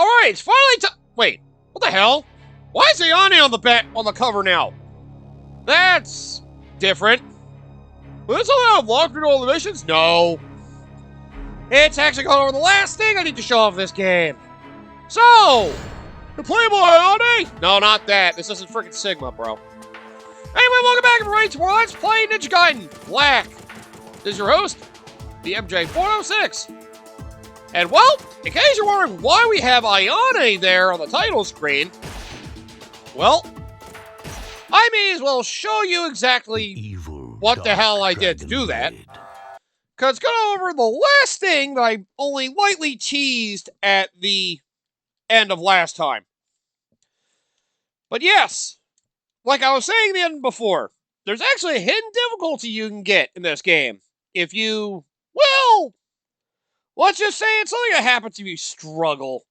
Alright, it's finally time. Wait, what the hell? Why is Ayane on the cover now? That's different. Will this allow unlock through all the missions? No. It's actually going over the last thing I need to show off this game. So, the playable Ayane? No, not that. This isn't freaking Sigma, bro. Anyway, welcome back, everybody, to our Let's Play Ninja Gaiden Black. This is your host, the MJ406. And, well, in case you're wondering why we have Ayane there on the title screen, well, I may as well show you exactly what the hell I did to do that. Because it's going over the last thing that I only lightly teased at the end of last time. But yes, like I was saying the end before, there's actually a hidden difficulty you can get in this game. If you, well, let's just say it's something that happens if you struggle.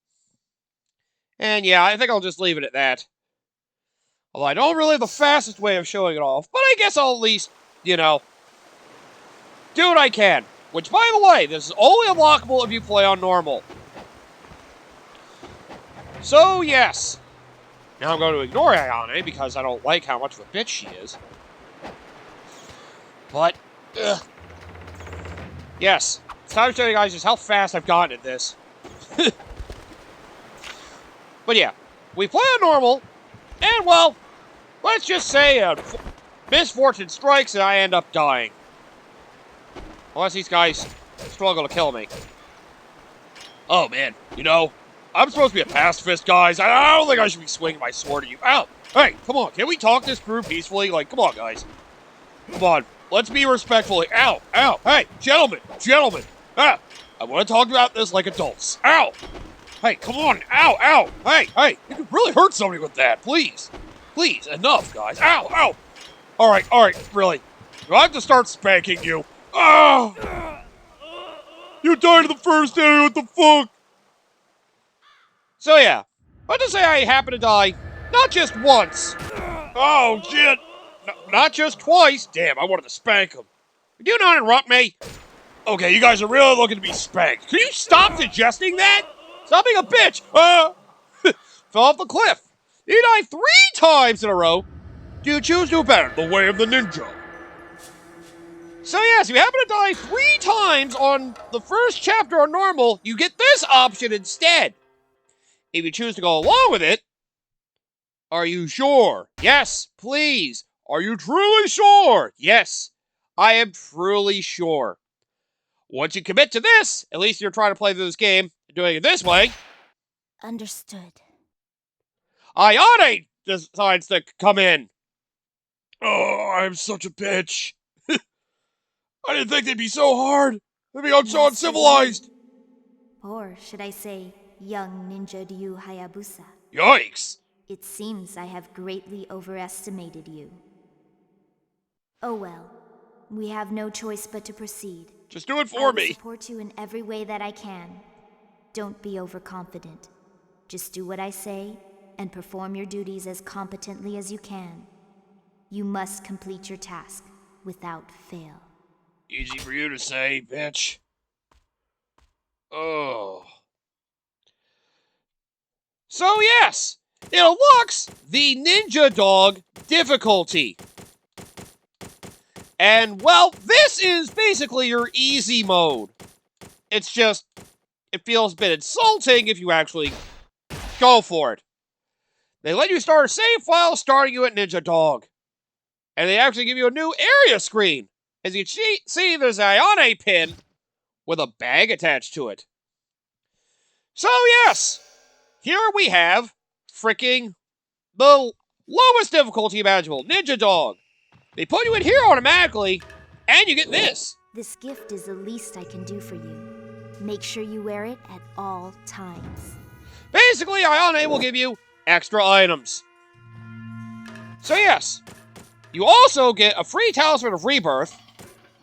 And yeah, I think I'll just leave it at that. Although I don't really have the fastest way of showing it off, but I guess I'll at least, you know, do what I can. Which, by the way, this is only unlockable if you play on normal. So, yes. Now I'm going to ignore Ayane because I don't like how much of a bitch she is. But, yes. It's time to show you guys just how fast I've gotten at this. But yeah, we play on normal, and well, let's just say misfortune strikes and I end up dying. Unless these guys struggle to kill me. Oh man, you know, I'm supposed to be a pacifist, guys. I don't think I should be swinging my sword at you. Ow! Hey, come on, can we talk this through peacefully? Like, come on, guys. Come on, let's be respectful. Ow! Ow! Hey, gentlemen! Gentlemen! Ah! I want to talk about this like adults. Ow! Hey, come on! Ow! Ow! Hey! Hey! You could really hurt somebody with that, please! Please, enough, guys. Ow! Ow! Alright, really. Do I have to start spanking you? Oh! You died in the first area, what the fuck? So yeah, let's just say I happen to die, not just once. Oh, shit! No, not just twice. Damn, I wanted to spank him. Do not interrupt me. Okay, you guys are really looking to be spanked. Can you stop suggesting that? Stop being a bitch! Fell off the cliff. You died 3 times in a row. Do you choose to abandon the way of the ninja? So yes, if you happen to die 3 times on the first chapter on normal, you get this option instead. If you choose to go along with it, are you sure? Yes, please. Are you truly sure? Yes, I am truly sure. Once you commit to this, at least you're trying to play through this game, doing it this way. Understood. Ayane decides to come in. Oh, I'm such a bitch. I didn't think they'd be so hard. They'd be so uncivilized. Or should I say, young ninja Ryu Hayabusa. Yikes. It seems I have greatly overestimated you. Oh well, we have no choice but to proceed. Just do it for me. I will support you in every way that I can. Don't be overconfident. Just do what I say and perform your duties as competently as you can. You must complete your task without fail. Easy for you to say, bitch. Oh. So yes, it unlocks the Ninja Dog difficulty. And well, this is basically your easy mode. It's just, it feels a bit insulting if you actually go for it. They let you start a save file starting you at Ninja Dog. And they actually give you a new area screen. As you can see, there's an Ayane pin with a bag attached to it. So yes, here we have freaking the lowest difficulty imaginable, Ninja Dog. They put you in here automatically, and you get this. This gift is the least I can do for you. Make sure you wear it at all times. Basically, Ayane will give you extra items. So yes, you also get a free Talisman of Rebirth.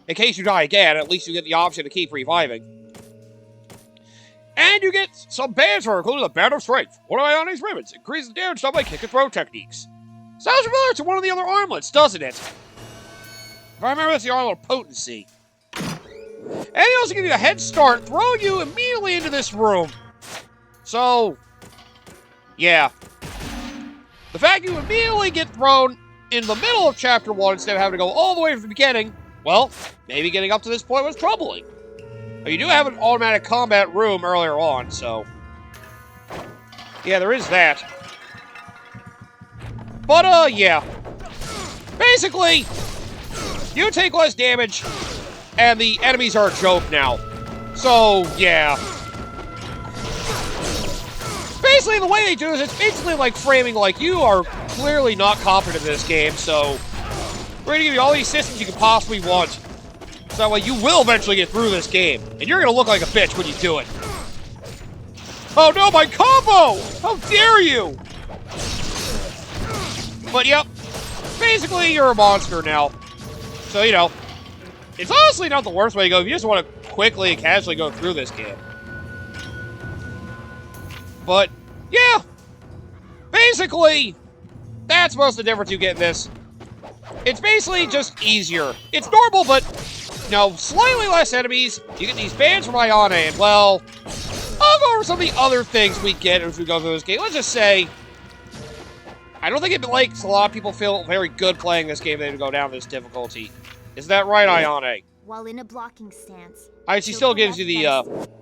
In case you die again, at least you get the option to keep reviving. And you get some banter, including the Band of Strength. One of Ayane's ribbons increases damage done by kick and throw techniques. Sounds familiar to one of the other armlets, doesn't it? If I remember, that's the armlet of Potency. And they also give you a head start, throwing you immediately into this room. So, yeah. The fact you immediately get thrown in the middle of Chapter 1 instead of having to go all the way from the beginning, well, maybe getting up to this point was troubling. But you do have an automatic combat room earlier on, so... yeah, there is that. But, yeah. Basically, you take less damage, and the enemies are a joke now. So, yeah. Basically, the way they do it is it's basically like framing like you are clearly not competent in this game, so we're going to give you all these systems you can possibly want. So that way you will eventually get through this game, and you're going to look like a bitch when you do it. Oh no, my combo! How dare you! But yep, basically you're a monster now. So, you know, it's honestly not the worst way to go if you just want to quickly and casually go through this game. But, yeah, basically, that's most of the difference you get in this. It's basically just easier. It's normal, but, you know, slightly less enemies. You get these bands from Ayane, and, well, I'll go over some of the other things we get as we go through this game. Let's just say, I don't think it makes a lot of people feel very good playing this game if they go down this difficulty. Is that right, Ayane? While in a blocking stance, She still gives you the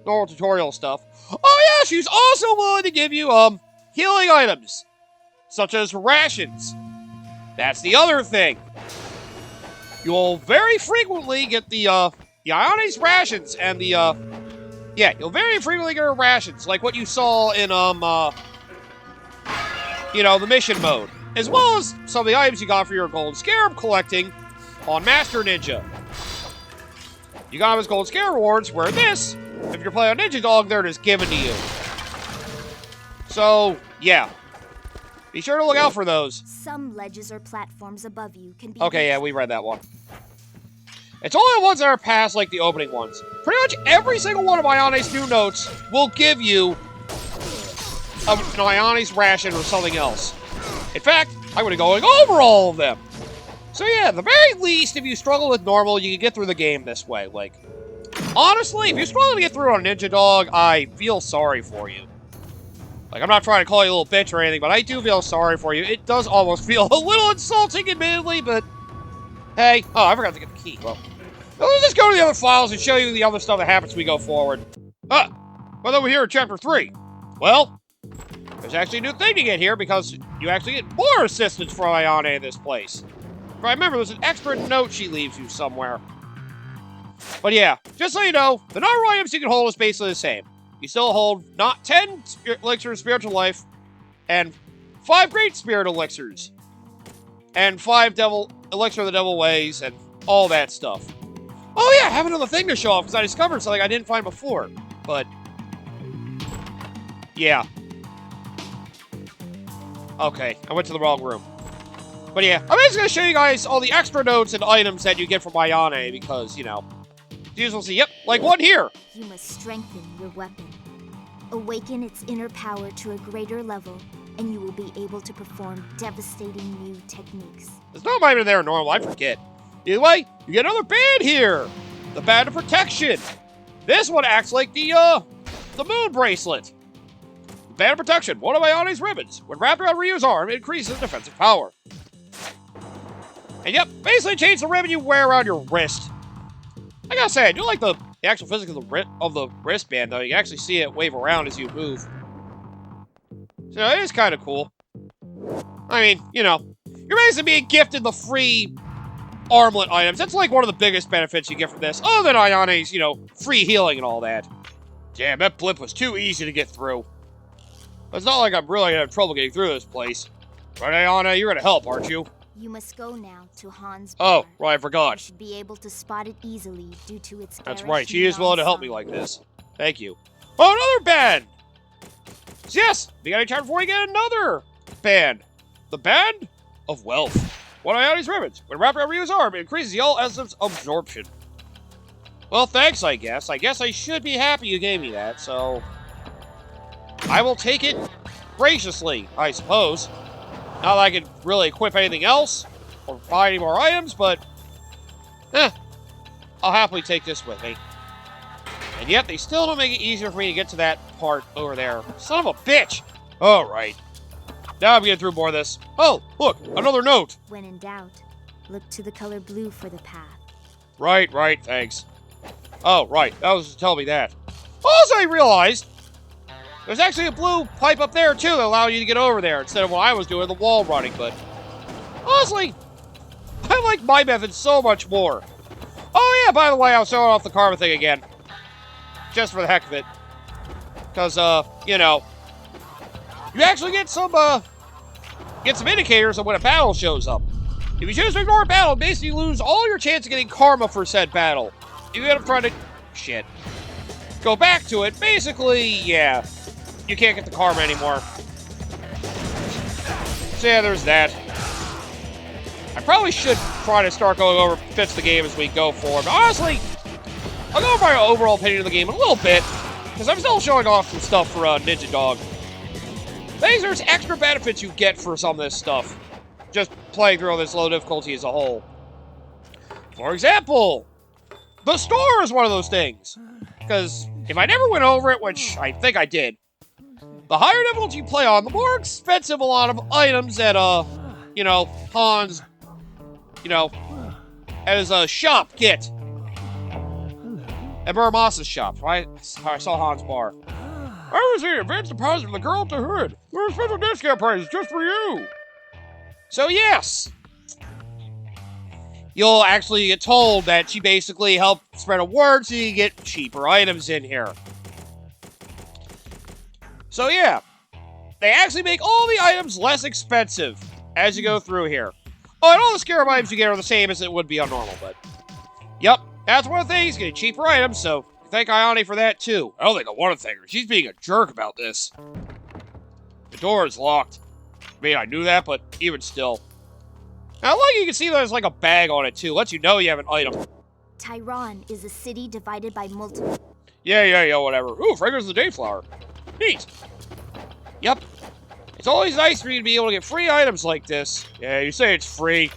normal tutorial stuff. Oh yeah, she's also willing to give you healing items, such as rations. That's the other thing. You'll very frequently get the Ayane's rations and the yeah, you'll very frequently get her rations, like what you saw in you know, the mission mode, as well as some of the items you got for your gold scarab collecting on Master Ninja. You got his gold scare rewards, where this, if you're playing on Ninja Dog, they're just given to you. So, yeah. Be sure to look out for those. Some ledges or platforms above you can be... okay, yeah, we read that one. It's only the ones that are past, like, the opening ones. Pretty much every single one of Ayane's new notes will give you an Ayane's ration or something else. In fact, I'm going to be going over all of them. So yeah, at the very least, if you struggle with normal, you can get through the game this way. Like, honestly, if you're struggling to get through on Ninja Dog, I feel sorry for you. Like, I'm not trying to call you a little bitch or anything, but I do feel sorry for you. It does almost feel a little insulting, admittedly, but hey. Oh, I forgot to get the key. Well, let's just go to the other files and show you the other stuff that happens as we go forward. Well, over here in Chapter 3. Well, there's actually a new thing to get here because you actually get more assistance from Ayane in this place. If I remember, there's an extra note she leaves you somewhere. But yeah, just so you know, the number of items you can hold is basically the same. You still hold not 10 elixirs of spiritual life, and 5 great spirit elixirs, and 5 elixir of the devil ways, and all that stuff. Oh yeah, I have another thing to show off because I discovered something I didn't find before. But yeah. Okay, I went to the wrong room. But yeah, I'm just going to show you guys all the extra notes and items that you get from Ayane, because, you know, you will see, yep, like one here. You must strengthen your weapon. Awaken its inner power to a greater level, and you will be able to perform devastating new techniques. There's no item there normal, I forget. Either way, you get another band here. The Band of Protection. This one acts like the moon bracelet. Band of Protection, one of Ayane's ribbons. When wrapped around Ryu's arm, it increases defensive power. And yep, basically change the ribbon you wear around your wrist. I gotta say, I do like the actual physics of the wristband, though. You can actually see it wave around as you move. So it is kind of cool. I mean, you know, you're basically being gifted the free armlet items. That's like one of the biggest benefits you get from this, other than Ayane's, you know, free healing and all that. Damn, that blip was too easy to get through. It's not like I'm really gonna have trouble getting through this place. Right, Ayane, you're gonna help, aren't you? You must go now to Han's bar. Oh, right, I You forgot. should be able to spot it easily due to its That's garish right, she is willing to help me neon like sign. this. Thank you. Oh, another band! So yes, we got a time before we get another band. The Band of Wealth. One of Ayane's ribbons. When wrapped around Ryu's arm, it increases the all essence absorption. Well, thanks, I guess. I guess I should be happy you gave me that, so I will take it graciously, I suppose. Not that I could really equip anything else or buy any more items, but I'll happily take this with me. And yet, they still don't make it easier for me to get to that part over there. Son of a bitch! Alright. Now I'm getting through more of this. Oh, look, another note. When in doubt, look to the color blue for the path. Right, thanks. Oh, right, that was to tell me that. Also, I realized there's actually a blue pipe up there, too, that allows you to get over there instead of what I was doing, the wall running, but honestly, I like my method so much more. Oh, yeah, by the way, I was showing off the karma thing again. Just for the heck of it. Because, you know, you actually get some indicators of when a battle shows up. If you choose to ignore a battle, basically you lose all your chance of getting karma for said battle. If you end up trying to... shit. Go back to it, basically, yeah. You can't get the karma anymore. So yeah, there's that. I probably should try to start going over bits of the game as we go forward. But honestly, I'll go over my overall opinion of the game in a little bit, because I'm still showing off some stuff for Ninja Dog. There's extra benefits you get for some of this stuff, just playing through all this low difficulty as a whole. For example, the store is one of those things. Because if I never went over it, which I think I did, the higher difficulty you play on, the more expensive a lot of items at, you know, Hans, you know, at his shop get. At Muramasa's shop, right? I saw Hans' bar. I was here, advance deposit from the girl at the hood. There's a special discount price just for you. So yes, you'll actually get told that she basically helped spread a word so you get cheaper items in here. So yeah, they actually make all the items less expensive as you go through here. Oh, and all the scarab items you get are the same as it would be on normal, but... Yep, that's one of the things, getting cheaper items, so thank Ayane for that too. I don't think I want to thank her. She's being a jerk about this. The door is locked. I mean, I knew that, but even still. Now, like you can see there's like a bag on it too. Lets you know you have an item. Tyron is a city divided by multiple... Yeah, whatever. Ooh, fragrance of the Dayflower. Neat. Yep. It's always nice for you to be able to get free items like this. Yeah, you say it's free.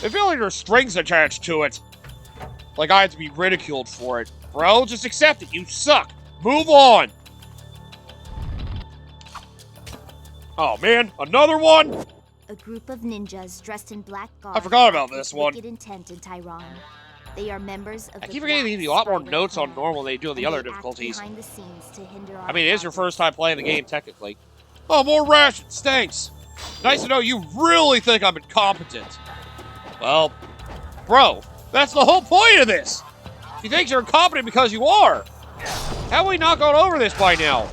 I feel like there's strings attached to it. Like I have to be ridiculed for it. Bro, just accept it. You suck. Move on. Oh, man. Another one? A group of ninjas dressed in black garb. I forgot about this one. Wicked intent in Tyron. They are members of I keep forgetting to give you a lot more notes on normal than they do on the other difficulties. Behind the scenes to hinder I mean, it is your first time playing the game, technically. Oh, more rations. Thanks. Nice to know you really think I'm incompetent. Well, bro, that's the whole point of this. She thinks you're incompetent because you are. How have we not gone over this by now?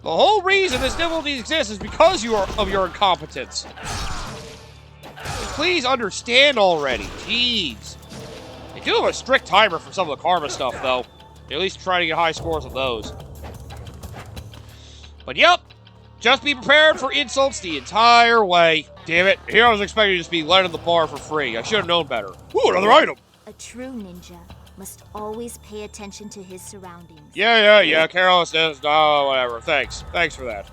The whole reason this difficulty exists is because of your incompetence. Please understand already. Jeez. They do have a strict timer for some of the karma stuff, though. At least try to get high scores on those. But yep, just be prepared for insults the entire way. Damn it, here I was expecting to just be let in the bar for free. I should have known better. Ooh, another item. A true ninja must always pay attention to his surroundings. Yeah, carelessness, no, whatever. Thanks for that.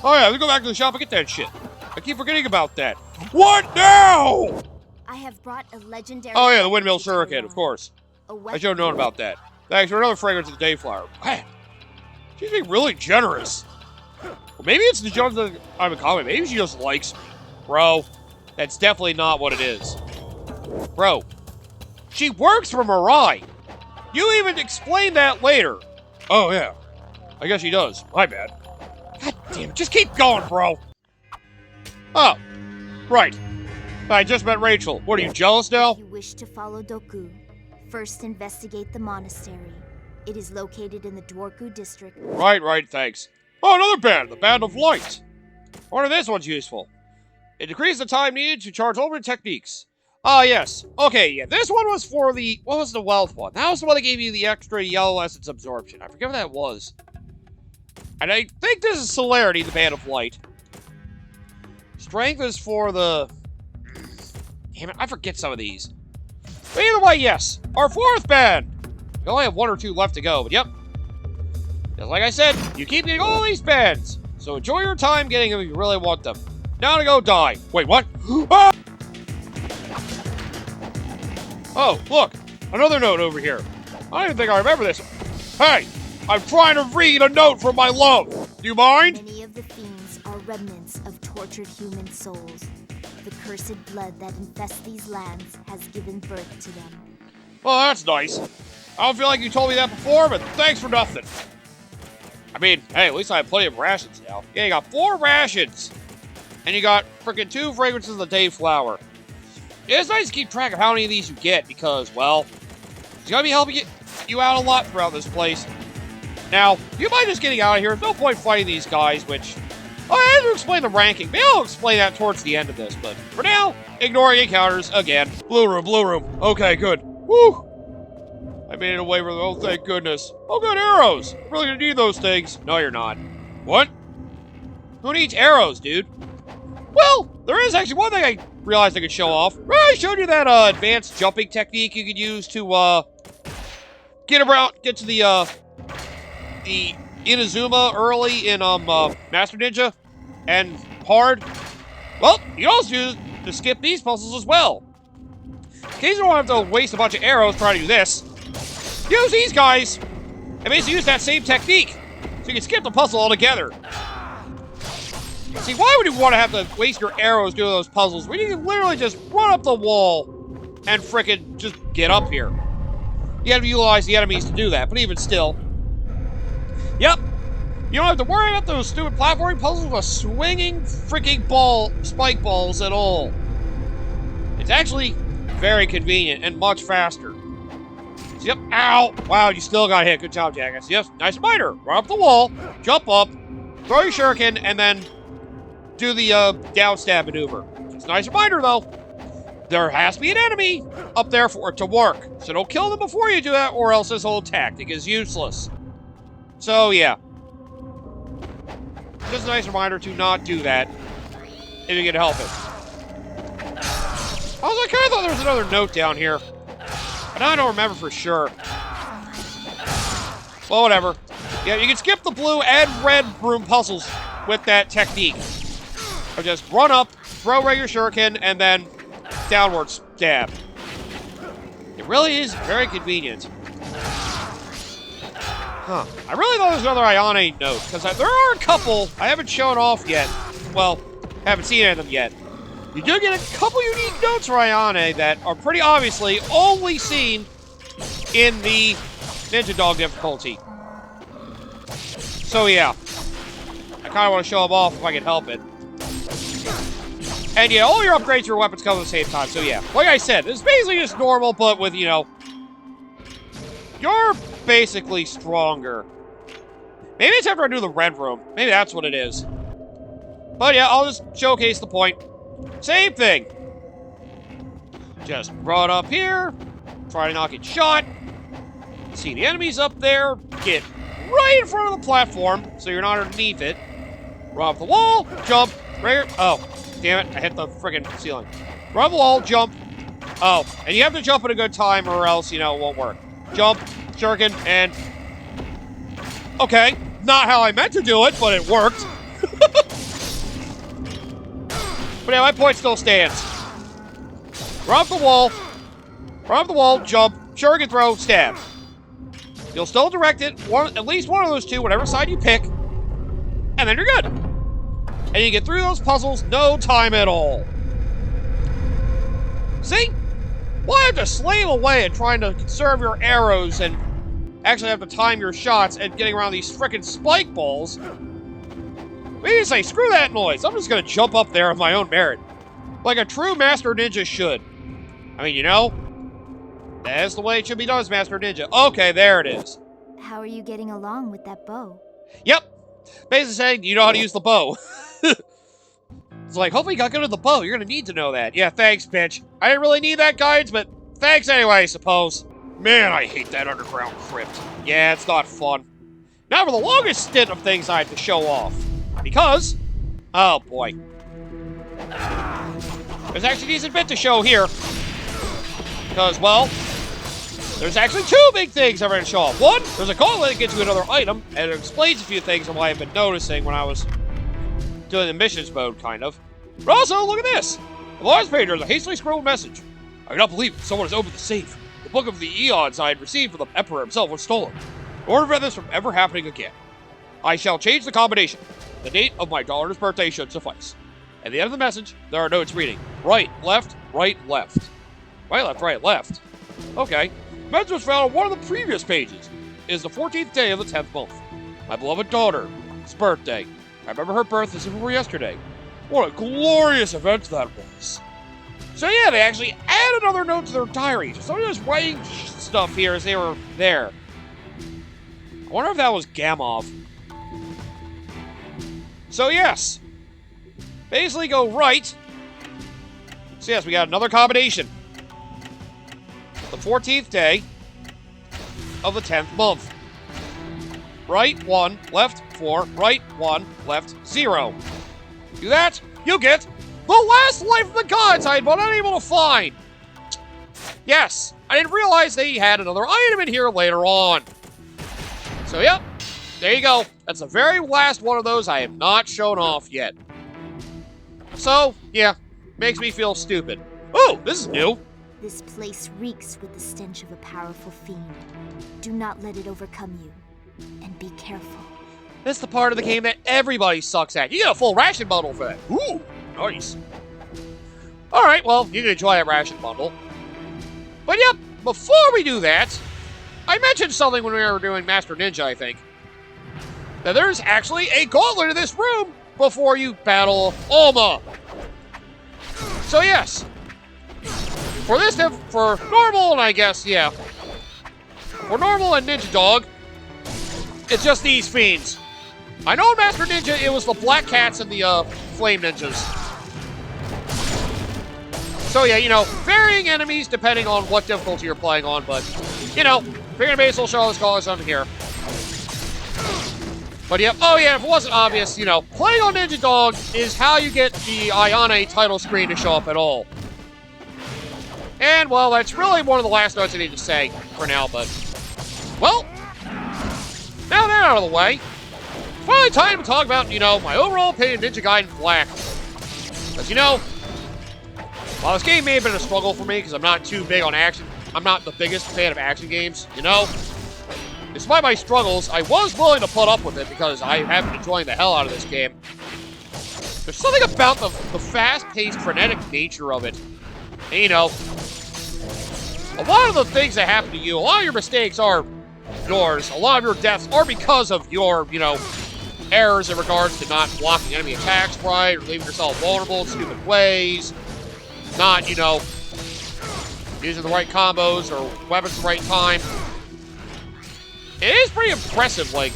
Oh yeah, let me go back to the shop and get that shit. I keep forgetting about that. What now? I have brought a legendary... Oh yeah, the windmill shuriken, of course. I should have known about that. Thanks for another fragrance of the Dayflower. Man, she's being really generous. Well, maybe it's the Jones that I'm in common. Maybe she just likes me. Bro, that's definitely not what it is. Bro, she works for Murai. You even explained that later. Oh, yeah. I guess she does. My bad. God damn it. Just keep going, bro. Oh, right. I just met Rachel. What, are you jealous now? If you wish to follow Doku, first investigate the monastery. It is located in the Dworku district. Right, thanks. Oh, another band, the Band of Light. I wonder if this one's useful. It decreases the time needed to charge ultimate techniques. Ah, yes. Okay, yeah, this one was for the... What was the wealth one? That was the one that gave you the extra yellow essence absorption. I forget what that was. And I think this is Celerity, the Band of Light. Strength is for the... Damn it, I forget some of these. But either way, yes. Our fourth band. We only have one or two left to go, but yep. Just like I said, you keep getting all these bands. So enjoy your time getting them if you really want them. Now to go die. Wait, what? Ah! Oh, look. Another note over here. I don't even think I remember this. Hey, I'm trying to read a note from my love. Do you mind? Many of the fiends remnants of tortured human souls. The cursed blood that infests these lands has given birth to them. Well, that's nice. I don't feel like you told me that before, but thanks for nothing. I mean, hey, at least I have plenty of rations now. Yeah, you got 4 rations. And you got freaking 2 fragrances of the day flower. Yeah, it's nice to keep track of how many of these you get because, well, it's gonna be helping you out a lot throughout this place. Now, you mind just getting out of here. There's no point fighting these guys, which... I have to explain the ranking. Maybe I'll explain that towards the end of this, but for now, ignoring encounters again. Blue room, blue room. Okay, good. Woo! I made it away from them. Oh, thank goodness. Oh, good, arrows. I'm really gonna need those things. No, you're not. What? Who needs arrows, dude? Well, there is actually one thing I realized I could show off. I showed you that advanced jumping technique you could use to get to the Inazuma early in Master Ninja and hard. Well, you can also use it to skip these puzzles as well. In case you don't have to waste a bunch of arrows trying to do this, use these guys and basically use that same technique so you can skip the puzzle altogether. See, why would you want to have to waste your arrows doing those puzzles when you can literally just run up the wall and frickin' just get up here? You have to utilize the enemies to do that, but even still. Yep. You don't have to worry about those stupid platforming puzzles with swinging freaking spike balls at all. It's actually very convenient and much faster. Yep. Ow. Wow, you still got hit. Good job, Jackass. Yes, nice reminder. Run up the wall, jump up, throw your shuriken, and then do the down stab maneuver. It's a nice reminder, though. There has to be an enemy up there for it to work. So don't kill them before you do that, or else this whole tactic is useless. So, yeah. Just a nice reminder to not do that if you can help it. Also, I kind of thought there was another note down here. But I don't remember for sure. Well, whatever. Yeah, you can skip the blue and red room puzzles with that technique. Or just run up, throw regular shuriken, and then downward stab. It really is very convenient. Huh. I really thought there was another Ayane note, because there are a couple I haven't shown off yet. Well, haven't seen any of them yet. You do get a couple unique notes for Ayane that are pretty obviously only seen in the Ninja Dog difficulty. So yeah, I kind of want to show them off if I can help it. And yeah, all your upgrades for your weapons come at the same time, so yeah. Like I said, it's basically just normal, but with, you know, you're basically stronger. Maybe it's after I do the red room. Maybe that's what it is. But yeah, I'll just showcase the point. Same thing. Just run up here, try to not get shot. See the enemies up there, get right in front of the platform, so you're not underneath it. Run up the wall, jump, right. Oh, damn it, I hit the friggin' ceiling. Run up the wall, jump. Oh, and you have to jump at a good time or else, you know, it won't work. Jump, shuriken, and... Okay, not how I meant to do it, but it worked. But yeah, my point still stands. Run up the wall, jump, shuriken throw, stab. You'll still direct it, at least one of those two, whatever side you pick, and then you're good. And you get through those puzzles no time at all. See? Why have to slave away at trying to conserve your arrows and actually have to time your shots and getting around these frickin' spike balls? Maybe say, screw that noise. I'm just gonna jump up there of my own merit. Like a true Master Ninja should. I mean, you know, that's the way it should be done as Master Ninja. Okay, there it is. How are you getting along with that bow? Yep. Basically saying, you know how to use the bow. It's like, hopefully you got good at the bow. You're gonna need to know that. Yeah, thanks, bitch. I didn't really need that guidance, but thanks anyway, I suppose. Man, I hate that underground crypt. Yeah, it's not fun. Now for the longest stint of things I had to show off. Because, oh boy. There's actually a decent bit to show here. Because, well, there's actually 2 big things I'm going to show off. One, there's a gauntlet that gets you another item, and it explains a few things on what I've been noticing when I was doing the missions mode, kind of. But also, look at this. The last page, there's a hastily scrawled message. I cannot believe someone has opened the safe. The book of the eons I had received from the Emperor himself was stolen. In order to prevent this from ever happening again, I shall change the combination. The date of my daughter's birthday should suffice. At the end of the message, there are notes reading, right, left, right, left. Right, left. Okay. Message was found on one of the previous pages. It is the 14th day of the 10th month. My beloved daughter's birthday. I remember her birth as if it were yesterday. What a glorious event that was. So yeah, they actually add another note to their diary. Somebody was writing stuff here as they were there. I wonder if that was Gamov. So yes. Basically go right. So yes, we got another combination. The 14th day of the 10th month. Right 1, left 4, right 1, left 0. Do that, you get the last life of the gods I had been unable to find. Yes, I didn't realize they had another item in here later on. So yep, there you go. That's the very last one of those I have not shown off yet. So, yeah, makes me feel stupid. Oh, this is new. This place reeks with the stench of a powerful fiend. Do not let it overcome you. And be careful. This is the part of the game that everybody sucks at. You get a full ration bundle for that. Ooh, nice. Alright, well, you can enjoy that ration bundle. But yep, before we do that, I mentioned something when we were doing Master Ninja, I think. That there's actually a gauntlet in this room before you battle Alma. So yes, for this, for normal, and I guess, yeah, for normal and Ninja Dog, it's just these fiends. I know in Master Ninja it was the Black Cats and the Flame Ninjas. So yeah, you know, varying enemies depending on what difficulty you're playing on, but, you know, figured maybe will show this call something here. But yeah, oh yeah, if it wasn't obvious, you know, playing on Ninja Dog is how you get the Ayane title screen to show up at all. And, well, that's really one of the last notes I need to say for now, but, well, now that out of the way, finally time to talk about, you know, my overall opinion of Ninja Gaiden Black. Because, you know, while this game may have been a struggle for me because I'm not too big on action, I'm not the biggest fan of action games, you know, despite my struggles, I was willing to put up with it because I have been enjoying the hell out of this game. There's something about the fast-paced, frenetic nature of it. And, you know, a lot of the things that happen to you, a lot of your mistakes are yours. A lot of your deaths are because of your, you know, errors in regards to not blocking enemy attacks right, or leaving yourself vulnerable in stupid ways, not, you know, using the right combos or weapons at the right time. It is pretty impressive, like,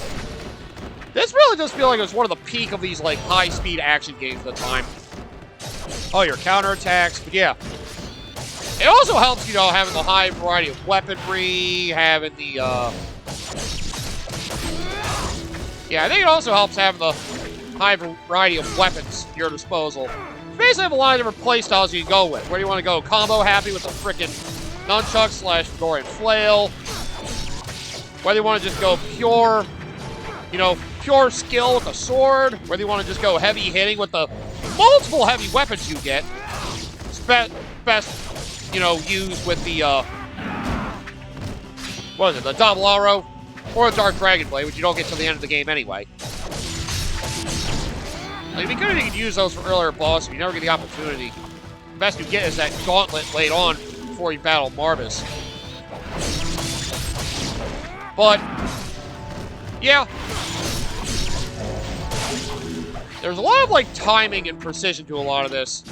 this really does feel like it was one of the peak of these, like, high-speed action games at the time. Oh, your counterattacks, but yeah. It also helps, you know, having the high variety of weaponry, having the, yeah, I think it also helps having the high variety of weapons at your disposal. You basically have a lot of different playstyles you can go with. Where do you want to go? Combo happy with the frickin' nunchuck slash Gregorian flail. Whether you want to just go pure, you know, pure skill with the sword. Whether you want to just go heavy hitting with the multiple heavy weapons you get. Best, you know, used with the, what is it, the double arrow? Or the Dark Dragon Blade, which you don't get till the end of the game anyway. Like, it'd be good if you could use those for earlier bosses, but you never get the opportunity. The best you get is that gauntlet laid on before you battle Marvis. But, yeah. There's a lot of, like, timing and precision to a lot of this.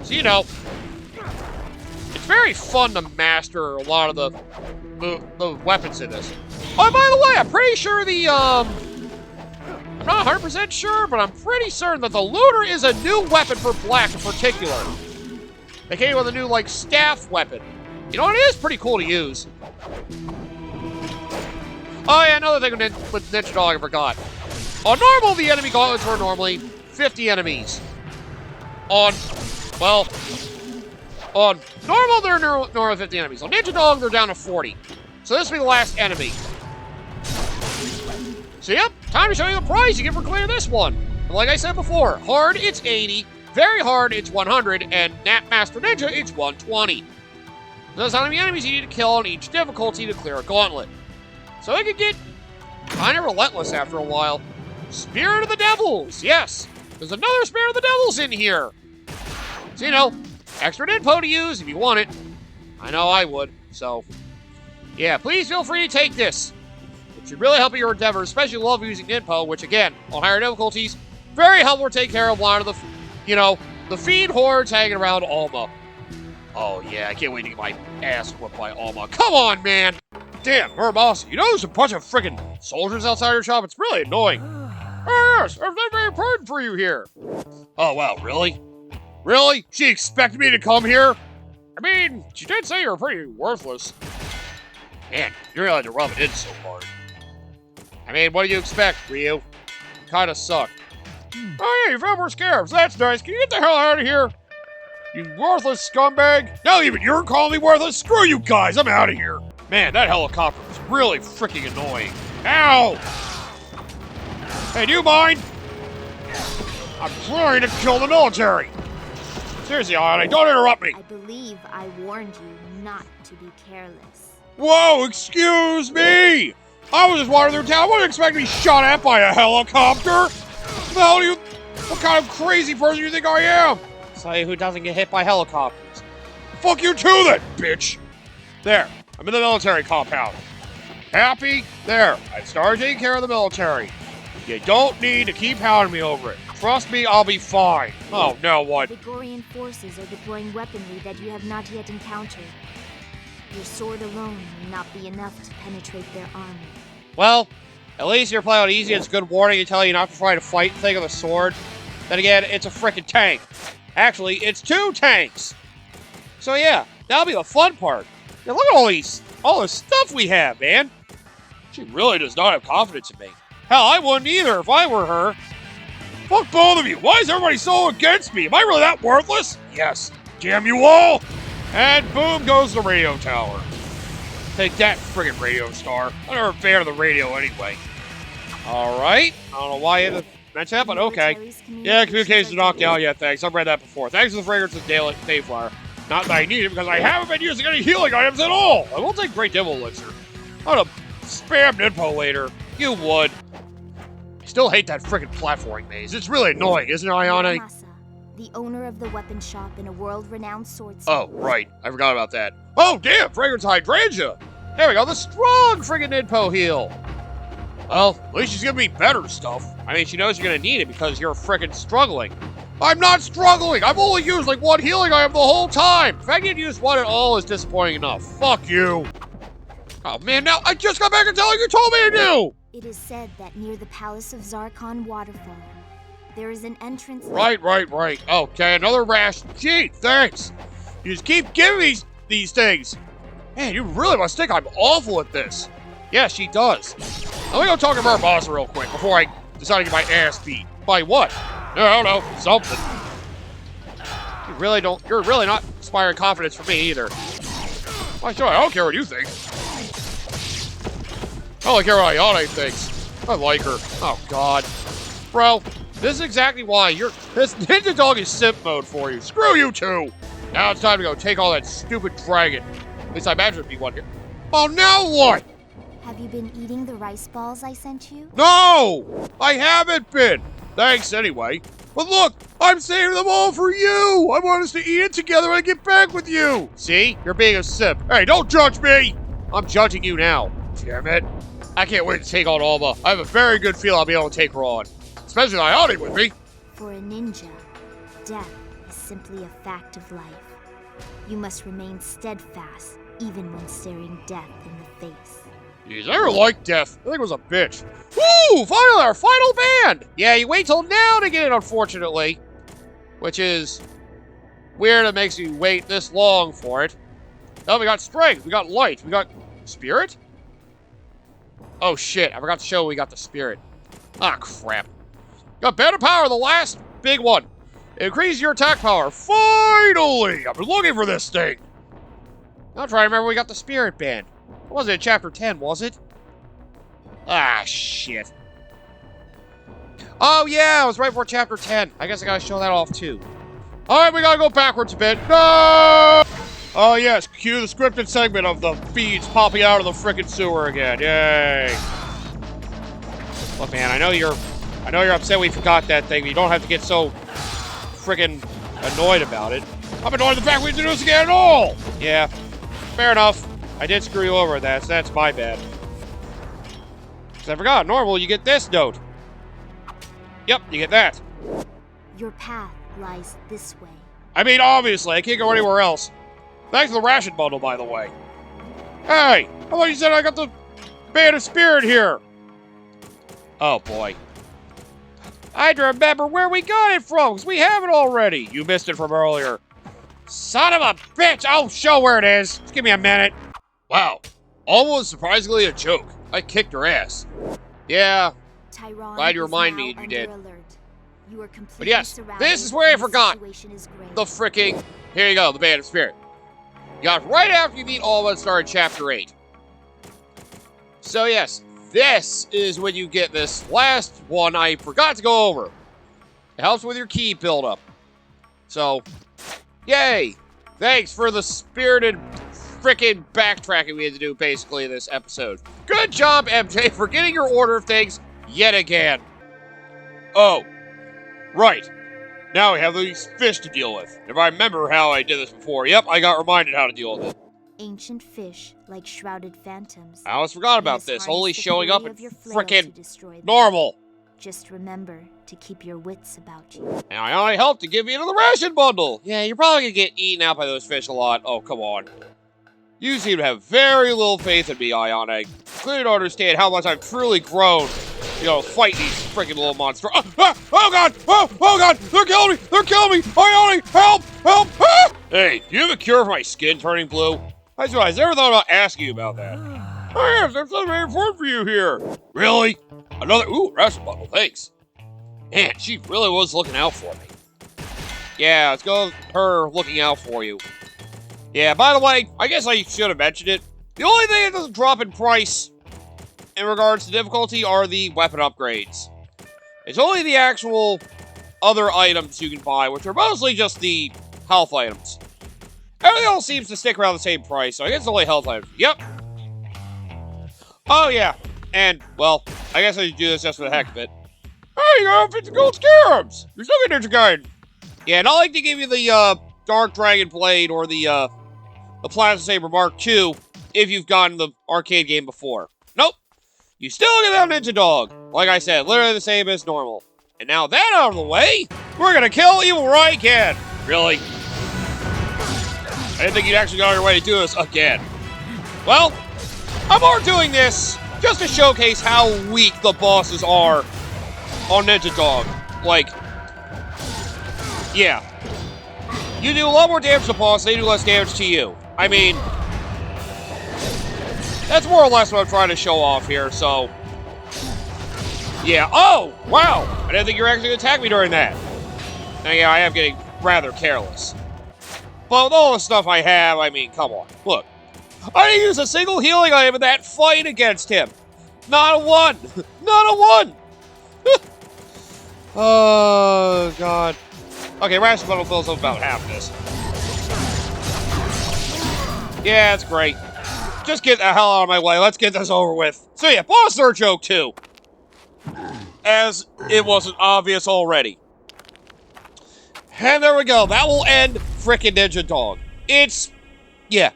So, you know, it's very fun to master a lot of the weapons in this. Oh, by the way, I'm pretty sure the, I'm not 100% sure, but I'm pretty certain that the looter is a new weapon for Black in particular. They came with a new, like, staff weapon. You know, it is pretty cool to use. Oh, yeah, another thing with Ninja Dog I forgot. On normal, the enemy gauntlets were normally 50 enemies. On normal, they're normally 50 enemies. On Ninja Dog, they're down to 40. So this will be the last enemy. So yep, time to show you the prize you get for clearing this one. And like I said before, hard, it's 80. Very hard, it's 100. And Master Ninja, it's 120. Those how many enemies you need to kill on each difficulty to clear a gauntlet. So it can get kind of relentless after a while. Spirit of the Devils! Yes! There's another Spirit of the Devils in here! So, you know, extra Ninpo to use if you want it. I know I would, so... yeah, please feel free to take this. It should really help your endeavor, especially love using Ninpo, which, again, on higher difficulties, very helpful to take care of a lot of the, you know, the fiend hordes hanging around Alma. Oh, yeah, I can't wait to get my ass whooped by Alma. Come on, man! Damn, her boss, you know there's a bunch of freaking soldiers outside your shop? It's really annoying. Oh, yes, everything very important for you here. Oh, wow, really? Really? She expected me to come here? I mean, she did say you're pretty worthless. Man, you really had to rub it in so hard. I mean, what do you expect, Ryu? You kinda suck. Oh yeah, you found more scarabs. That's nice. Can you get the hell out of here? You worthless scumbag. Now even you're calling me worthless? Screw you guys, I'm out of here. Man, that helicopter was really freaking annoying. Ow! Hey, do you mind? I'm trying to kill the military. Seriously, Ayane, don't interrupt me. I believe I warned you not to be careless. Whoa, excuse me! I was just wandering through town. I wouldn't expect to be shot at by a helicopter. What the hell do you... what kind of crazy person do you think I am? Somebody who doesn't get hit by helicopters. Fuck you too then, bitch! There, I'm in the military compound. Happy? There, I started taking care of the military. You don't need to keep hounding me over it. Trust me, I'll be fine. Oh, now what? The Gorian forces are deploying weaponry that you have not yet encountered. Your sword alone may not be enough to penetrate their armor. Well, at least you're playing on easy. It's a good warning to tell you not to try to fight the thing with a sword. Then again, it's a frickin' tank. Actually, it's 2 tanks. So yeah, that'll be the fun part. Now look at all this stuff we have, man. She really does not have confidence in me. Hell, I wouldn't either if I were her. Fuck both of you. Why is everybody so against me? Am I really that worthless? Yes. Damn you all. And boom goes the radio tower. Take that, friggin' radio star. I'm never a fan of the radio anyway. Alright. I don't know why you mentioned that, but okay. Yeah, communications knocked out. Yeah, thanks. I've read that before. Thanks for the fragrance of Dayflower. Not that I need it, because I haven't been using any healing items at all. I will take Great Devil Elixir. I'm gonna spam Ninpo later. You would. I still hate that friggin' platforming maze. It's really annoying, isn't it, Ayane? The owner of the weapon shop in a world-renowned swordsmith. Oh, right. I forgot about that. Oh, damn! Fragrance Hydrangea! There we go, the strong friggin' Ninpo heal! Well, at least she's giving me better stuff. I mean, she knows you're gonna need it because you're frickin' struggling. I'm not struggling! I've only used like 1 healing item the whole time! The fact you didn't use 1 at all is disappointing enough. Fuck you! Oh man, now I just got back and tell you told me to do! It is said that near the Palace of Zarkon Waterfall, there is an entrance... Right. Okay, another rash. Gee, thanks! You just keep giving me these things! Man, you really must think I'm awful at this. Yeah, she does. Let me go talk to her boss real quick before I decide to get my ass beat. By what? I don't know, something. You're really not inspiring confidence for me either. Why should I don't care what you think. I only care what Ayane thinks. I like her. Oh, God. Bro, this is exactly why this Ninja Dog is simp mode for you. Screw you too! Now it's time to go take all that stupid dragon. At least I imagine there'd be one here. Oh, now what? Have you been eating the rice balls I sent you? No! I haven't been! Thanks anyway. But look, I'm saving them all for you! I want us to eat it together when I get back with you! See? You're being a simp. Hey, don't judge me! I'm judging you now. Damn it. I can't wait to take on Alma. I have a very good feel I'll be able to take her on. Especially Ayane with me. For a ninja, death is simply a fact of life. You must remain steadfast, even when staring death in the face. Jeez, I never liked death. I think it was a bitch. Woo! Finally, our final band! Yeah, you wait till now to get it, unfortunately. Which is weird. It makes you wait this long for it. Oh, we got strength, we got light, we got spirit? Oh shit, I forgot to show we got the spirit. Ah, crap. Got better power, the last big one. Increase your attack power. Finally! I've been looking for this thing. I'm trying to remember we got the spirit band. What was it in chapter 10, was it? Ah, shit. Oh, yeah, it was right before chapter 10. I guess I gotta show that off, too. Alright, we gotta go backwards a bit. No! Oh, yes, cue the scripted segment of the feeds popping out of the frickin' sewer again. Yay. Look, man, I know you're I know you're upset we forgot that thing, but you don't have to get so freaking annoyed about it. I'm annoyed at the fact we didn't do this again at all! Yeah, fair enough. I did screw you over with that, so that's my bad. Because I forgot, normal, you get this note. Yep, you get that. Your path lies this way. I mean, obviously, I can't go anywhere else. Thanks for the ration bundle, by the way. Hey, I thought you said I got the Band of Spirit here. Oh, boy. I had to remember where we got it from, because we have it already. You missed it from earlier. Son of a bitch! I'll show where it is. Just give me a minute. Wow. Almost surprisingly a joke. I kicked her ass. Yeah. Tyron, glad you reminded me you did. You are but yes, this is where I forgot. The freaking... Here you go, the Band of Spirit. You got right after you meet all of us start Chapter 8. So yes, this is when you get this last one I forgot to go over. It helps with your key buildup. So, yay! Thanks for the spirited freaking backtracking we had to do basically in this episode. Good job, MJ, for getting your order of things yet again. Oh, right. Now we have these fish to deal with. If I remember how I did this before, yep, I got reminded how to deal with it. Ancient fish, like shrouded phantoms. I almost forgot about this, only showing up in frickin' normal. Just remember to keep your wits about you. And I only helped to give you the ration bundle. Yeah, you're probably gonna get eaten out by those fish a lot. Oh, come on. You seem to have very little faith in me, Ion. I clearly don't understand how much I've truly grown, you know, fight these freaking little monsters. Oh god! Oh god! They're killing me! They're killing me! Ione! Help! Help! Ah! Hey, do you have a cure for my skin turning blue? I never thought about asking you about that. Oh yes, there's something very important for you here. Really? Another, ooh, ration bundle, thanks. Man, she really was looking out for me. Yeah, let's go with her looking out for you. Yeah, by the way, I guess I should have mentioned it. The only thing that doesn't drop in price in regards to difficulty are the weapon upgrades. It's only the actual other items you can buy, which are mostly just the health items. Everything else seems to stick around the same price, so I guess it's only health items. Yep. Oh, yeah. And, well, I guess I should do this just for the heck of it. Hey, you got 50 gold scarabs! You're still getting Ninja Gaiden. Yeah, and I like to give you the, Dark Dragon Blade or the Plasma Saber Mark II if you've gotten the arcade game before. Nope. You still get that Ninja Dog. Like I said, literally the same as normal. And now that out of the way, we're gonna kill Evil Murai again. Really? I didn't think you'd actually go on your way to do this again. Well, I'm more doing this just to showcase how weak the bosses are on Ninja Dog. Like, yeah. You do a lot more damage to the boss, they do less damage to you. I mean, that's more or less what I'm trying to show off here, so. Yeah, oh, wow. I didn't think you were actually going to attack me during that. Now, yeah, I am getting rather careless. But with all the stuff I have, I mean, come on. Look, I didn't use a single healing item in that fight against him. Not a one. Not a one. Oh, God. Okay, ration bundle fills up about half this. Yeah, that's great. Just get the hell out of my way. Let's get this over with. So yeah, boss joke 2. As it wasn't obvious already. And there we go. That will end frickin' Ninja Dog. It's, yeah.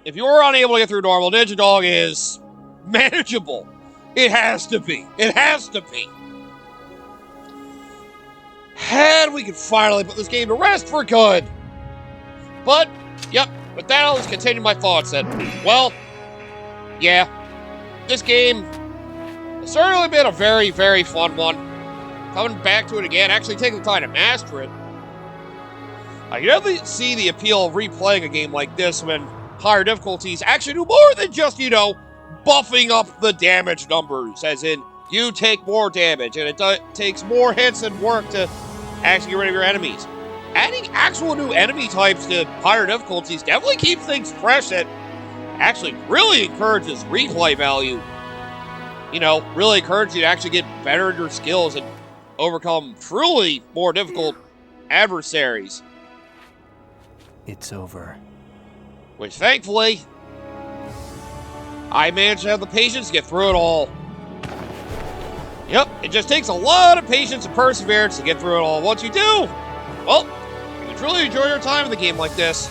If you were unable to get through normal, Ninja Dog is manageable. It has to be. It has to be. And we can finally put this game to rest for good. But, yep, with that, I'll just continue my thoughts then. Well, yeah, this game has certainly been a very, very fun one. Coming back to it again, actually taking the time to master it. I can definitely see the appeal of replaying a game like this when higher difficulties actually do more than just, you know, buffing up the damage numbers, as in, you take more damage, and it takes more hits and work to actually get rid of your enemies. Adding actual new enemy types to higher difficulties definitely keeps things fresh and actually really encourages replay value. You know, really encourages you to actually get better at your skills and overcome truly more difficult adversaries. It's over. Which, thankfully, I managed to have the patience to get through it all. Yep, it just takes a lot of patience and perseverance to get through it all. Once you do, well, you can truly enjoy your time in the game like this.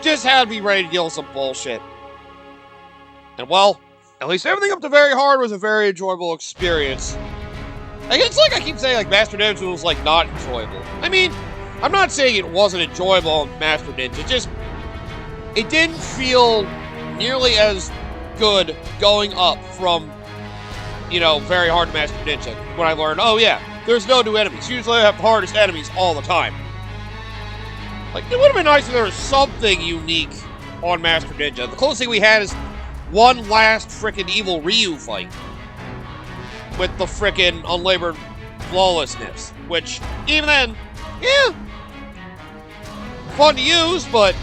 Just had to be ready to deal with some bullshit. And well, at least everything up to very hard was a very enjoyable experience. Like, it's like I keep saying, like, Master Ninja was, like, not enjoyable. I mean, I'm not saying it wasn't enjoyable on Master Ninja, just, it didn't feel nearly as good going up from, you know, very hard Master Ninja. When I learned, oh yeah, there's no new enemies. Usually I have the hardest enemies all the time. Like, it would have been nice if there was something unique on Master Ninja. The closest thing we had is one last frickin' evil Ryu fight with the frickin' unlabored flawlessness, which, even then, yeah, fun to use, but,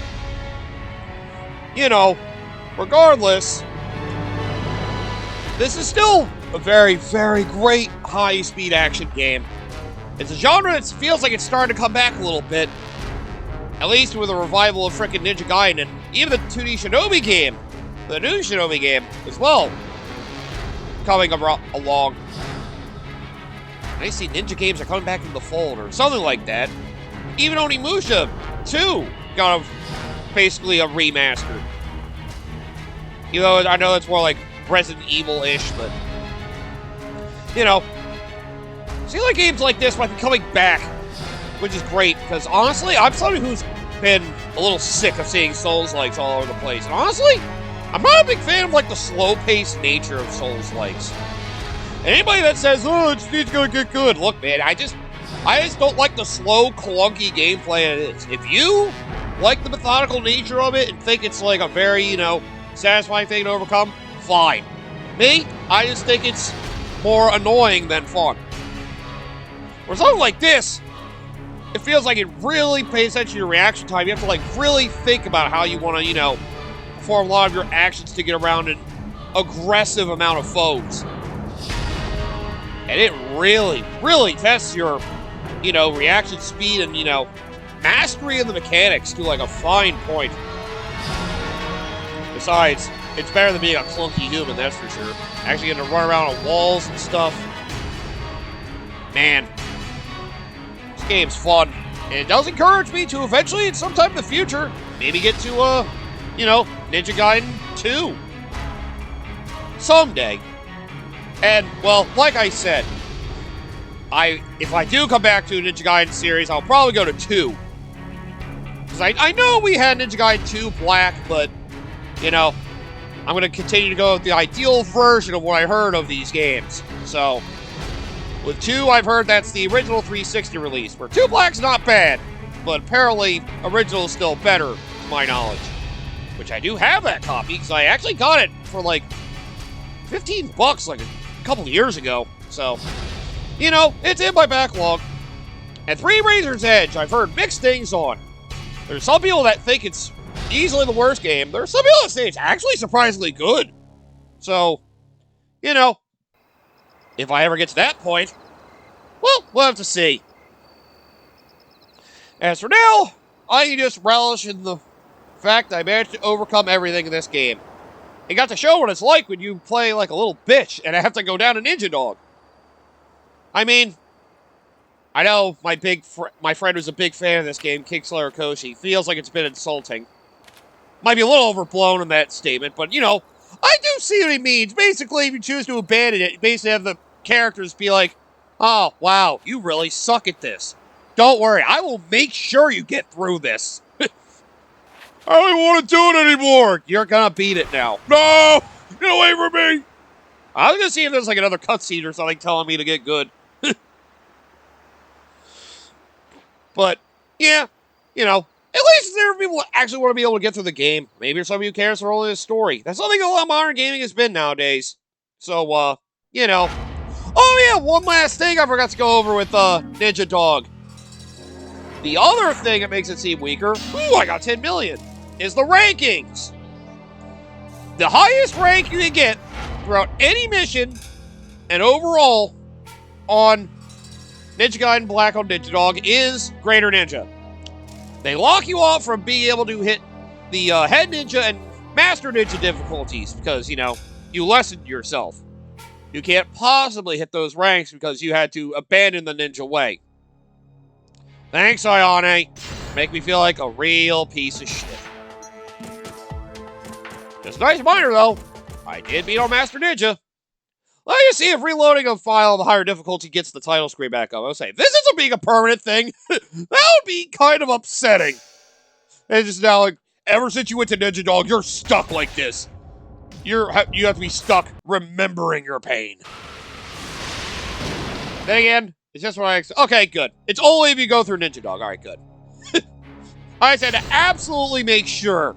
you know, regardless, this is still a very, very great high-speed action game. It's a genre that feels like it's starting to come back a little bit, at least with a revival of frickin' Ninja Gaiden, and even the 2D Shinobi game, the new Shinobi game, as well, coming along. I see Ninja games are coming back in the fold, or something like that. Even Onimusha 2 got basically a remaster. Even though I know it's more like Resident Evil-ish, but, you know, see, like, games like this might be coming back, which is great, because honestly, I'm somebody who's been a little sick of seeing Souls-likes all over the place. And honestly, I'm not a big fan of, like, the slow-paced nature of Souls-likes. And anybody that says, oh, it's gonna get good, look, man, I just don't like the slow, clunky gameplay it is. If you like the methodical nature of it and think it's, like, a very, you know, satisfying thing to overcome, fine. Me, I just think it's more annoying than fun. Or something like this, it feels like it really pays attention to your reaction time. You have to, like, really think about how you want to, you know, perform a lot of your actions to get around an aggressive amount of foes. And it really, really tests your, you know, reaction speed and, you know, mastery of the mechanics to, like, a fine point. Besides, it's better than being a clunky human, that's for sure. Actually getting to run around on walls and stuff. Man, this game's fun. And it does encourage me to eventually, at some time in the future, maybe get to, you know, Ninja Gaiden 2. Someday. And, well, like I said, if I do come back to a Ninja Gaiden series, I'll probably go to 2. Because I know we had Ninja Gaiden 2 Black, but, you know, I'm going to continue to go with the ideal version of what I heard of these games. So, with 2, I've heard that's the original 360 release, where 2 Black's not bad, but apparently original is still better, to my knowledge. Which I do have that copy, because I actually got it for like $15 like a couple of years ago. So, you know, it's in my backlog. And 3 Razor's Edge, I've heard mixed things on. There's some people that think it's easily the worst game. There's some people that say it's actually surprisingly good. So, you know, if I ever get to that point, well, we'll have to see. As for now, I just relish in the fact that I managed to overcome everything in this game. It got to show what it's like when you play like a little bitch and I have to go down a ninja dog. I mean, I know my friend who's a big fan of this game, Kingslayer Koshi, feels like it's been insulting. Might be a little overblown in that statement, but, you know, I do see what he means. Basically, if you choose to abandon it, you basically have the characters be like, oh, wow, you really suck at this. Don't worry, I will make sure you get through this. I don't even want to do it anymore. You're gonna beat it now. No! Get away from me! I was gonna see if there's like another cutscene or something telling me to get good. But, yeah, you know, at least there are people that actually want to be able to get through the game. Maybe there's somebody who cares for only the story. That's something a lot of modern gaming has been nowadays. So, you know. Oh, yeah, one last thing I forgot to go over with Ninja Dog. The other thing that makes it seem weaker, ooh, I got 10 million, is the rankings. The highest rank you can get throughout any mission and overall on Ninja Gaiden Black on Ninja Dog is Greater Ninja. They lock you off from being able to hit the Head Ninja and Master Ninja difficulties because, you know, you lessened yourself. you can't possibly hit those ranks because you had to abandon the ninja way. Thanks, Ayane. Make me feel like a real piece of shit. Just a nice reminder, though. I did beat our Master Ninja. Let me see if reloading a file of a higher difficulty gets the title screen back up. I'll say, this isn't being a permanent thing. That would be kind of upsetting. And just now, like, ever since you went to Ninja Dog, you're stuck like this. You have to be stuck remembering your pain. Then again, it's just what I expect. Okay, good. It's only if you go through Ninja Dog. All right, good. I said to absolutely make sure.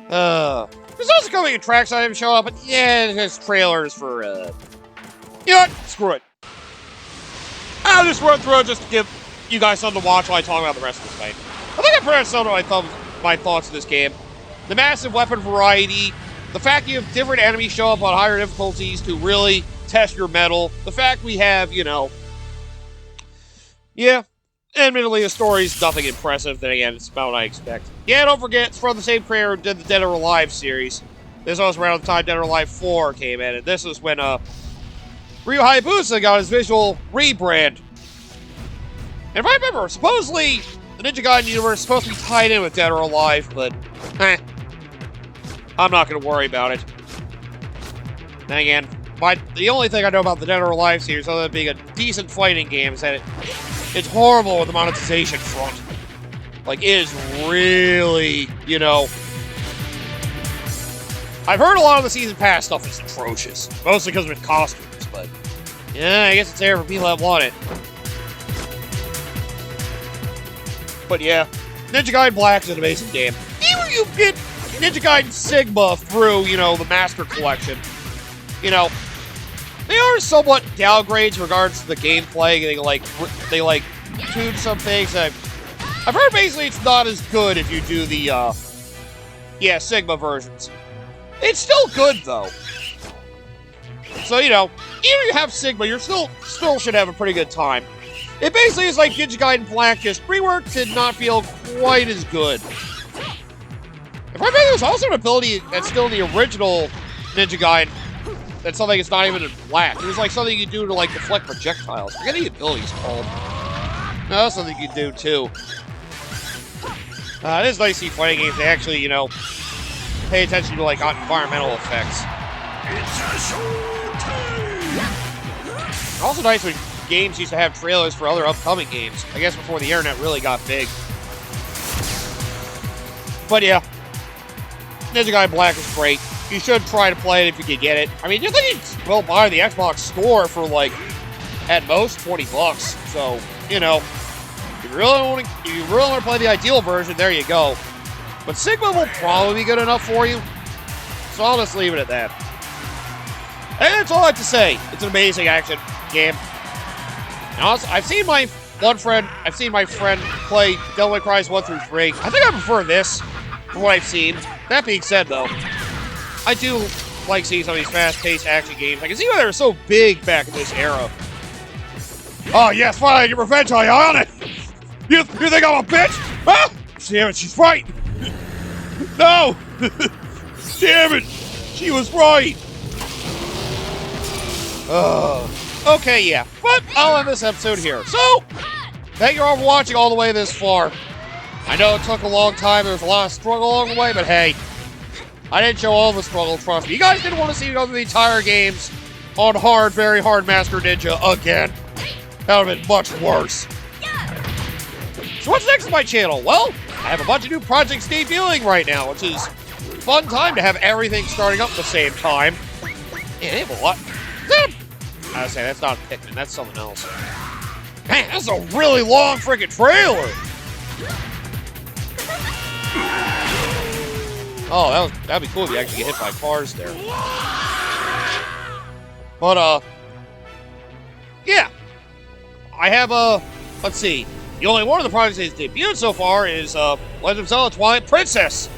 There's also coming in tracks I haven't shown up, but yeah, there's trailers for, you know what? Screw it. I'll just run through it just to give you guys something to watch while I talk about the rest of this game. I think I pretty much summed up my thoughts of this game. The massive weapon variety, the fact you have different enemies show up on higher difficulties to really test your mettle, the fact we have, you know, yeah, admittedly the story's nothing impressive, then again, it's about what I expect. Yeah, don't forget, it's from the same creator who did the Dead or Alive series. This was around the time Dead or Alive 4 came in, and this was when, Ryu Hayabusa got his visual rebrand. And if I remember, supposedly, the Ninja Gaiden universe is supposed to be tied in with Dead or Alive, but, I'm not going to worry about it. Then again, the only thing I know about the Dead or Alive series, other than being a decent fighting game, is that it's horrible with the monetization front. Like, it is really, you know... I've heard a lot of the Season Pass stuff is atrocious. Mostly because of its costumes, but... yeah, I guess it's there for people that want it. But yeah, Ninja Gaiden Black is an amazing game. Even if you get Ninja Gaiden Sigma through, you know, the Master Collection, you know, they are somewhat downgrades in regards to the gameplay. They tune some things. I've heard basically it's not as good if you do the, Sigma versions. It's still good, though. So, you know, even if you have Sigma, you still should have a pretty good time. It basically is like Ninja Gaiden Black, just reworked to not feel quite as good. If I remember, there's also an ability that's still in the original Ninja Gaiden. That's something that's not even in Black. It was like something you do to, like, deflect projectiles. I forget the ability's called. No, that's something you do, too. It is nice to see fighting games. They actually, you know, pay attention to, like, environmental effects. It's a showtime! Also nice when games used to have trailers for other upcoming games. I guess before the internet really got big. But yeah, Ninja Gaiden Black is great. You should try to play it if you can get it. I mean, you think it's well buy the Xbox store for like at most $20. So you know, if you really want to play the ideal version, there you go. But Sigma will probably be good enough for you. So I'll just leave it at that. And that's all I have to say. It's an amazing action game. And also, I've seen my friend play Devil May Cry 1 through 3. I think I prefer this from what I've seen. That being said, though, I do like seeing some of these fast-paced action games. I can see why they were so big back in this era. Oh, yes, finally I get revenge on it! You think I'm a bitch? Huh? Damn it, she's right! No! Damn it! She was right! Okay, yeah. But I'll end this episode here. So, thank you all for watching all the way this far. I know it took a long time. There was a lot of struggle along the way, but hey, I didn't show all the struggle, trust me. You guys didn't want to see me go through the entire games on hard, very hard Master Ninja again. That would have been much worse. So what's next on my channel? Well, I have a bunch of new projects debuting right now, which is a fun time to have everything starting up at the same time. Yeah, they have a lot. I was saying, that's not Pikmin, that's something else. Man, that's a really long freaking trailer! Oh, that'd be cool if you actually get hit by cars there. But, yeah. I have, let's see. The only one of the projects that's debuted so far is, Legend of Zelda Twilight Princess.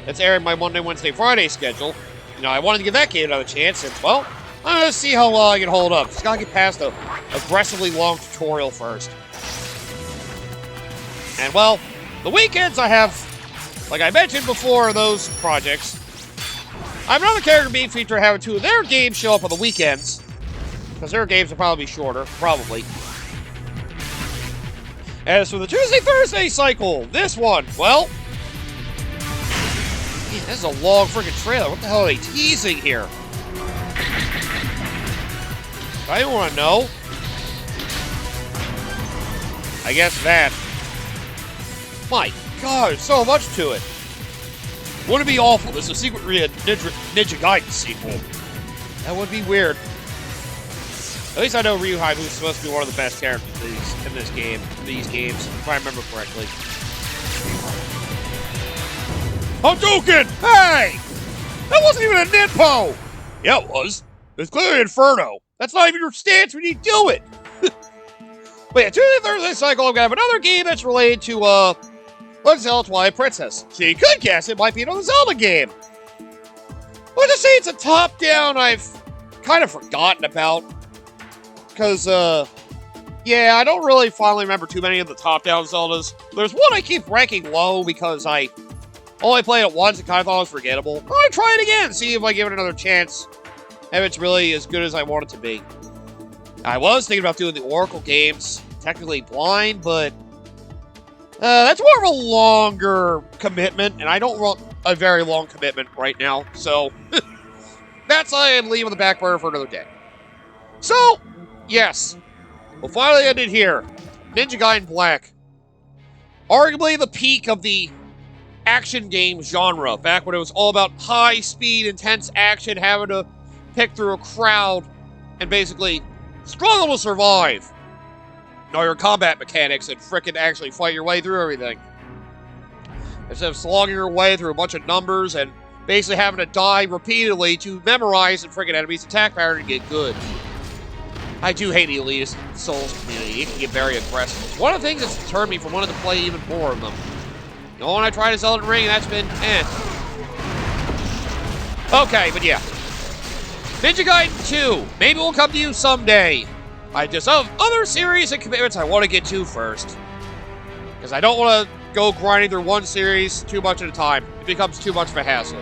It's airing my Monday, Wednesday, Friday schedule. You know, I wanted to give that game another chance, and, well, I'm gonna see how well I can hold up. Just gotta get past the aggressively long tutorial first. And, well, the weekends I have, like I mentioned before, those projects. I have another character being featured having two of their games show up on the weekends. Because their games will probably be shorter, probably. As for the Tuesday-Thursday cycle, this one, well... Man, this is a long freaking trailer. What the hell are they teasing here? I don't want to know. I guess that. My God, there's so much to it. Wouldn't it be awful? This is a secret Ninja Gaiden sequel. That would be weird. At least I know Ryu Haibu's supposed to be one of the best characters in this game, these games, if I remember correctly. Hadouken! Hey! That wasn't even a Ninpo! Yeah, it was. It's clearly Inferno. That's not even your stance when you do it. But yeah, Tuesday, Thursday cycle, I'm gonna have another game that's related to, Legend of Zelda Twilight Princess. So you could guess it might be another Zelda game. Let's just say it's a top-down I've kind of forgotten about. Because, yeah, I don't really finally remember too many of the top-down Zeldas. There's one I keep ranking low because I only played it once and kind of thought it was forgettable. I'll try it again, see if I give it another chance. If it's really as good as I want it to be. I was thinking about doing the Oracle games, technically blind, but that's more of a longer commitment, and I don't want a very long commitment right now, so that's I am leaving the back burner for another day. So, yes, we'll finally end it here. Ninja Gaiden Black. Arguably the peak of the action game genre, back when it was all about high-speed, intense action, having to pick through a crowd, and basically struggle to survive. Know your combat mechanics and frickin' actually fight your way through everything. Instead of slogging your way through a bunch of numbers and basically having to die repeatedly to memorize the frickin' enemy's attack pattern and get good. I do hate the elitist Souls community. It can get very aggressive. One of the things that's deterred me from wanting to play even more of them. You know, when I tried to Elden Ring, that's been Okay, but yeah. Ninja Gaiden 2. Maybe we'll come to you someday. I just have other series and commitments I want to get to first. Because I don't want to go grinding through one series too much at a time. It becomes too much of a hassle.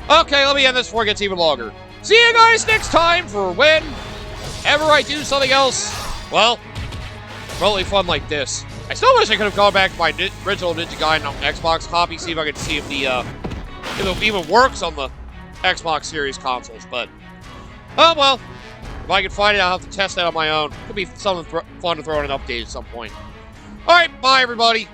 Okay, let me end this before it gets even longer. See you guys next time for whenever I do something else. Well, really fun like this. I still wish I could have gone back to my original Ninja Gaiden on Xbox copy, see if I could see if it even works on the Xbox Series consoles, but oh well. If I can find it, I'll have to test that on my own. Could be something fun to throw in an update at some point. Alright, bye everybody.